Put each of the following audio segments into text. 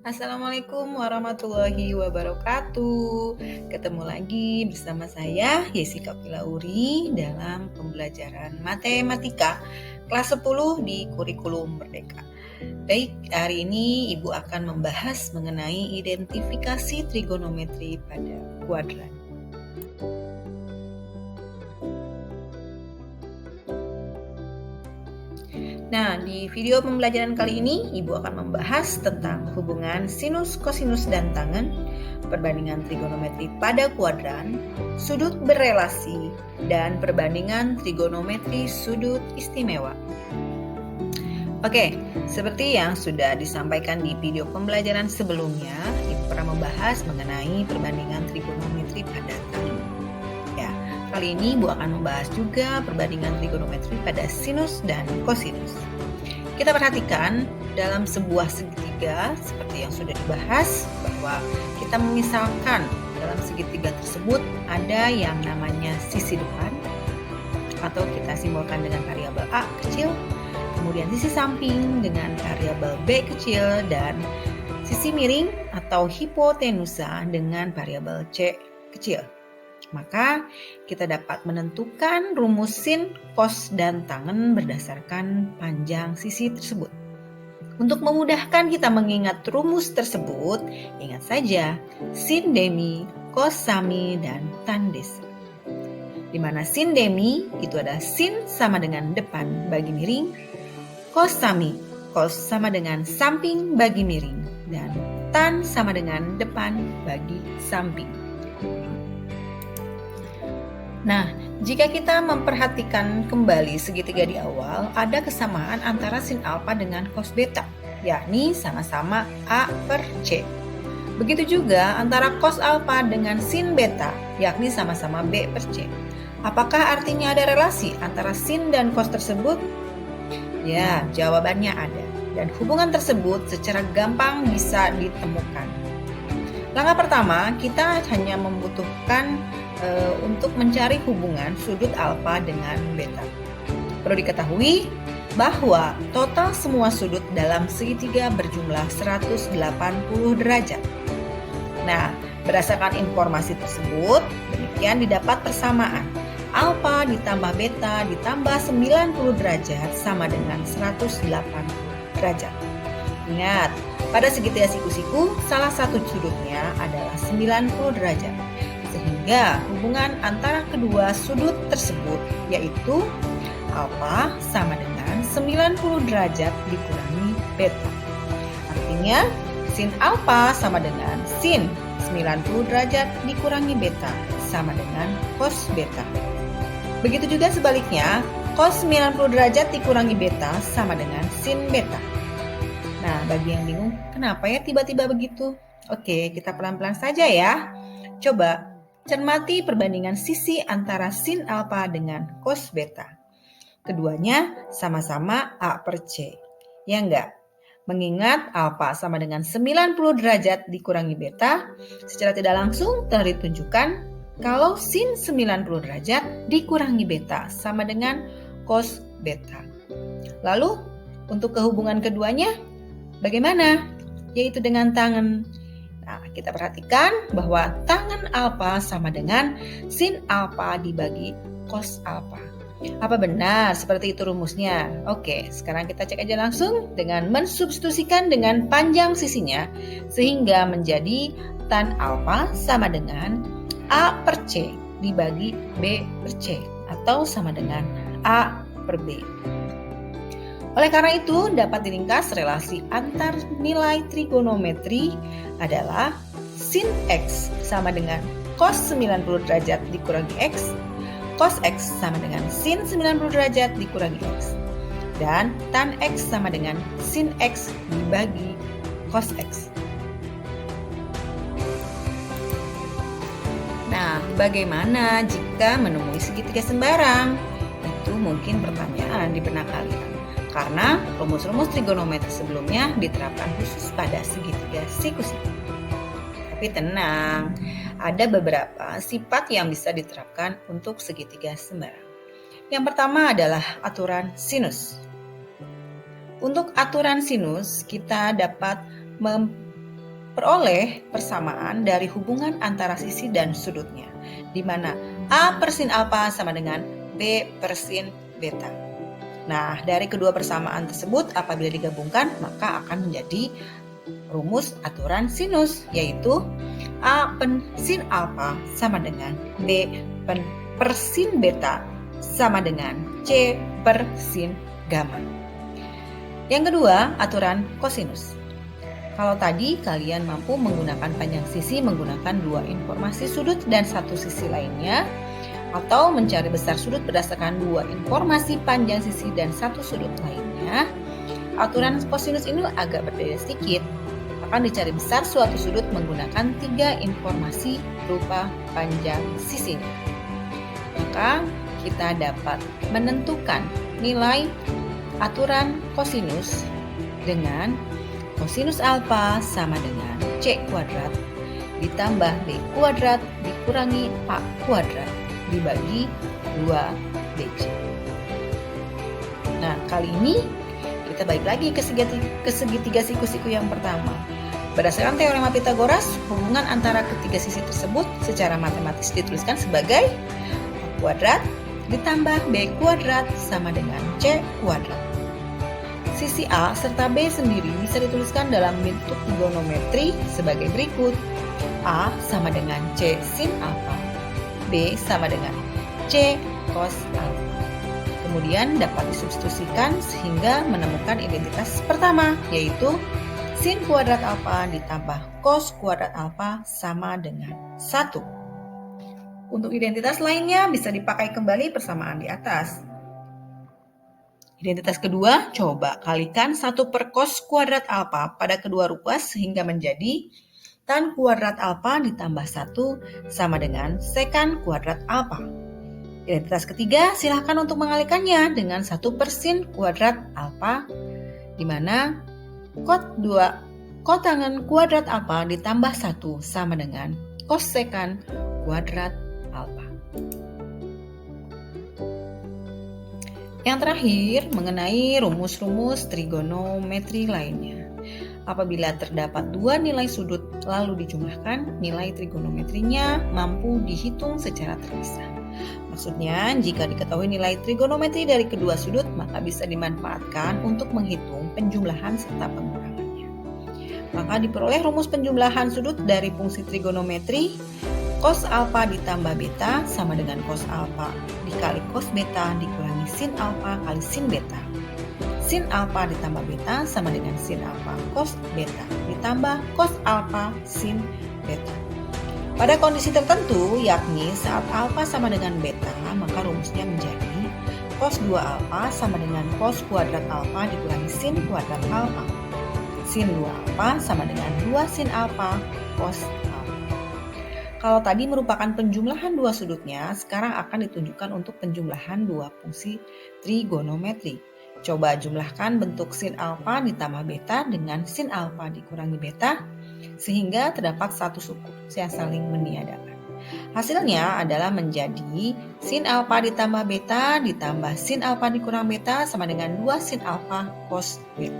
Assalamualaikum warahmatullahi wabarakatuh. Ketemu lagi bersama saya Yesika Pilauri dalam pembelajaran matematika kelas 10 di kurikulum Merdeka. Baik, hari ini Ibu akan membahas mengenai identifikasi trigonometri pada kuadran. Nah, di video pembelajaran kali ini, Ibu akan membahas tentang hubungan sinus, kosinus, dan tangen, perbandingan trigonometri pada kuadran, sudut berelasi, dan perbandingan trigonometri sudut istimewa. Oke, seperti yang sudah disampaikan di video pembelajaran sebelumnya, Ibu pernah membahas mengenai perbandingan trigonometri pada tangen. Kali ini Ibu akan membahas juga perbandingan trigonometri pada sinus dan kosinus. Kita perhatikan dalam sebuah segitiga seperti yang sudah dibahas bahwa kita memisalkan dalam segitiga tersebut ada yang namanya sisi depan atau kita simbolkan dengan variabel A kecil, kemudian sisi samping dengan variabel B kecil dan sisi miring atau hipotenusa dengan variabel C kecil. Maka kita dapat menentukan rumus sin, kos, dan tangen berdasarkan panjang sisi tersebut. Untuk memudahkan kita mengingat rumus tersebut, ingat saja sin demi, kos sami, dan tan desa. Di mana sin demi itu adalah sin sama dengan depan bagi miring, kos sami, kos sama dengan samping bagi miring, dan tan sama dengan depan bagi samping. Nah, jika kita memperhatikan kembali segitiga di awal, ada kesamaan antara sin alfa dengan cos beta, yakni sama-sama A per C. Begitu juga antara cos alfa dengan sin beta, yakni sama-sama B per C. Apakah artinya ada relasi antara sin dan cos tersebut? Ya, jawabannya ada. Dan hubungan tersebut secara gampang bisa ditemukan. Langkah pertama, kita hanya membutuhkan untuk mencari hubungan sudut alfa dengan beta. Perlu diketahui bahwa total semua sudut dalam segitiga berjumlah 180 derajat. Nah, berdasarkan informasi tersebut, demikian didapat persamaan alfa ditambah beta ditambah 90 derajat sama dengan 180 derajat. Ingat, pada segitiga siku-siku, salah satu sudutnya adalah 90 derajat. Sehingga hubungan antara kedua sudut tersebut yaitu alfa sama dengan 90 derajat dikurangi beta. Artinya sin alfa sama dengan sin 90 derajat dikurangi beta sama dengan cos beta. Begitu juga sebaliknya, cos 90 derajat dikurangi beta sama dengan sin beta. Nah, bagi yang bingung, kenapa ya tiba-tiba begitu? Oke, kita pelan-pelan saja ya. Coba cermati perbandingan sisi antara sin alfa dengan cos beta. Keduanya sama-sama A per C. Ya enggak? Mengingat alfa sama dengan 90 derajat dikurangi beta, secara tidak langsung telah ditunjukkan kalau sin 90 derajat dikurangi beta sama dengan cos beta. Lalu, untuk kehubungan keduanya, bagaimana? Yaitu dengan tangen. Nah, kita perhatikan bahwa tangen alfa sama dengan sin alfa dibagi cos alfa. Apa benar seperti itu rumusnya? Oke, sekarang kita cek aja langsung dengan mensubstitusikan dengan panjang sisinya sehingga menjadi tan alfa sama dengan A per C dibagi B per C atau sama dengan A per B. Oleh karena itu, dapat diringkas relasi antar nilai trigonometri adalah sin X sama dengan cos 90 derajat dikurangi X, cos X sama dengan sin 90 derajat dikurangi X, dan tan X sama dengan sin X dibagi cos X. Nah, bagaimana jika menemui segitiga sembarang? Itu mungkin pertanyaan di benak kalian. Karena rumus-rumus trigonometri sebelumnya diterapkan khusus pada segitiga siku-siku. Tapi tenang, ada beberapa sifat yang bisa diterapkan untuk segitiga sembarang. Yang pertama adalah aturan sinus. Untuk aturan sinus, kita dapat Peroleh persamaan dari hubungan antara sisi dan sudutnya, di mana A per sin alfa sama dengan B per sin beta. Nah, dari kedua persamaan tersebut apabila digabungkan maka akan menjadi rumus aturan sinus, yaitu A pen sin alfa sama dengan B pen per sin beta sama dengan C per sin gamma. Yang kedua, aturan kosinus. Kalau tadi kalian mampu menggunakan panjang sisi menggunakan dua informasi sudut dan satu sisi lainnya, atau mencari besar sudut berdasarkan dua informasi panjang sisi dan satu sudut lainnya, aturan kosinus ini agak berbeda sedikit. Akan dicari besar suatu sudut menggunakan tiga informasi berupa panjang sisinya. Maka kita dapat menentukan nilai aturan kosinus dengan kosinus alfa sama dengan C kuadrat ditambah B kuadrat dikurangi A kuadrat dibagi 2BC. Nah, kali ini kita balik lagi ke segitiga siku-siku yang pertama. Berdasarkan teorema Pythagoras, hubungan antara ketiga sisi tersebut secara matematis dituliskan sebagai A kuadrat ditambah B kuadrat sama dengan C kuadrat. Sisi A serta B sendiri bisa dituliskan dalam bentuk trigonometri sebagai berikut. A sama dengan C sin alfa, B sama dengan C cos alfa. Kemudian dapat disubstitusikan sehingga menemukan identitas pertama, yaitu sin kuadrat alfa ditambah cos kuadrat alfa sama dengan 1. Untuk identitas lainnya bisa dipakai kembali persamaan di atas. Identitas kedua, coba kalikan 1 per cos kuadrat alfa pada kedua ruas sehingga menjadi tan kuadrat alfa ditambah 1 sama dengan sekan kuadrat alfa. Identitas ketiga, silakan untuk mengalikannya dengan 1 per sin kuadrat alfa, di mana kotangan kuadrat alfa ditambah 1 sama dengan cos sekan kuadrat alfa. Yang terakhir, mengenai rumus-rumus trigonometri lainnya. Apabila terdapat dua nilai sudut lalu dijumlahkan, nilai trigonometrinya mampu dihitung secara terpisah. Maksudnya, jika diketahui nilai trigonometri dari kedua sudut, maka bisa dimanfaatkan untuk menghitung penjumlahan serta pengurangannya. Maka diperoleh rumus penjumlahan sudut dari fungsi trigonometri. Cos alfa ditambah beta sama dengan cos alfa dikali cos beta dikurangi sin alfa kali sin beta. Sin alfa ditambah beta sama dengan sin alfa cos beta ditambah cos alfa sin beta. Pada kondisi tertentu, yakni saat alfa sama dengan beta, maka rumusnya menjadi cos 2 alfa sama dengan cos kuadrat alfa dikurangi sin kuadrat alfa. Sin 2 alfa sama dengan 2 sin alfa cos alfa. Kalau tadi merupakan penjumlahan dua sudutnya, sekarang akan ditunjukkan untuk penjumlahan dua fungsi trigonometri. Coba jumlahkan bentuk sin alfa ditambah beta dengan sin alfa dikurangi beta, sehingga terdapat satu suku yang saling meniadakan. Hasilnya adalah menjadi sin alfa ditambah beta ditambah sin alfa dikurang beta sama dengan 2 sin alfa cos beta.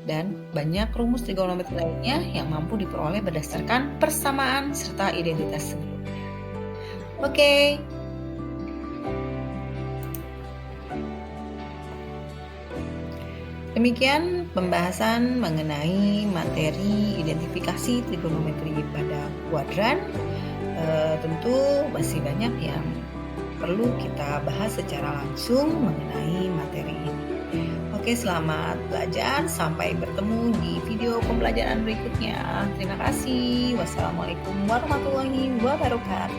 Dan banyak rumus trigonometri lainnya yang mampu diperoleh berdasarkan persamaan serta identitas sebelumnya. Oke. Demikian pembahasan mengenai materi identifikasi trigonometri pada kuadran. Tentu masih banyak yang perlu kita bahas secara langsung mengenai materi ini. Oke, selamat belajar. Sampai bertemu di video pembelajaran berikutnya. Terima kasih. Wassalamualaikum warahmatullahi wabarakatuh.